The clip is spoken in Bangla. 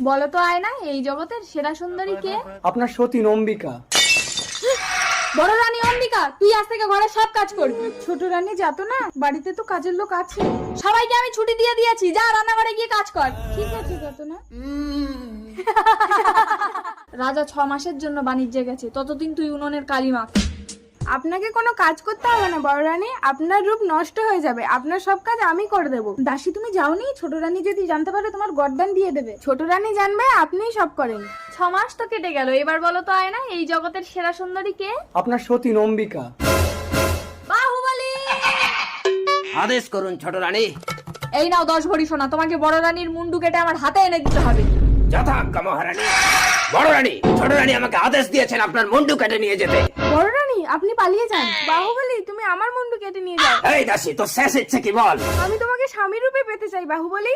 বলো তো আয়না, এই জগতের সেরা সুন্দরী কে? আপনার সতীন অম্বিকা। বড় রানী অম্বিকা, তুই আজ থেকে ঘরে সব কাজ করবি। ছোট রানী যাতো না, বাড়িতে তো কাজের লোক আছে। সবাইকে আমি ছুটি দিয়ে দিয়েছি, যা রান্নাঘরে গিয়ে কাজ কর। ঠিক আছে যাতো না। রাজা 6 মাসের জন্য বাণিজ্যে গেছে, ততদিন তুই উনুনের কালি মাখ। আপনাকে কোনো কাজ করতে হবে না বড় রানী, আপনার রূপ নষ্ট হয়ে যাবে, আপনার সব কাজ আমি করে দেব। দাসী তুমি যাওনি? ছোট রানী যদি জানতে পারে তোমার গর্দান দিয়ে দেবে। ছোট রানী জানবে আপনিই সব করেন। 6 মাস তো কেটে গেল, এবার বলো তো আয়না, এই জগতের সেরা সুন্দরী কে? আপনার সতীন অম্বিকা। বাহুবলী! আদেশ করুন ছোট রানী। এই নাও 10 ভরি সোনা, তোমাকে বড় রানীর মুন্ডু কেটে আমার হাতে এনে দিতে হবে। যথাজ্ঞা মহারানী। বড় রানী, ছোট রানী আমাকে আদেশ দিয়েছেন আপনার মুন্ডু কেটে নিয়ে যেতে। বড় রানী আপনি পালিয়ে যান। বাহুবলী তুমি আমার মুন্ডু কেটে নিয়ে যাও। এই দাসী, তোর শেষ ইচ্ছে কি বল? আমি তোমাকে স্বামী রূপে পেতে চাই বাহুবলী।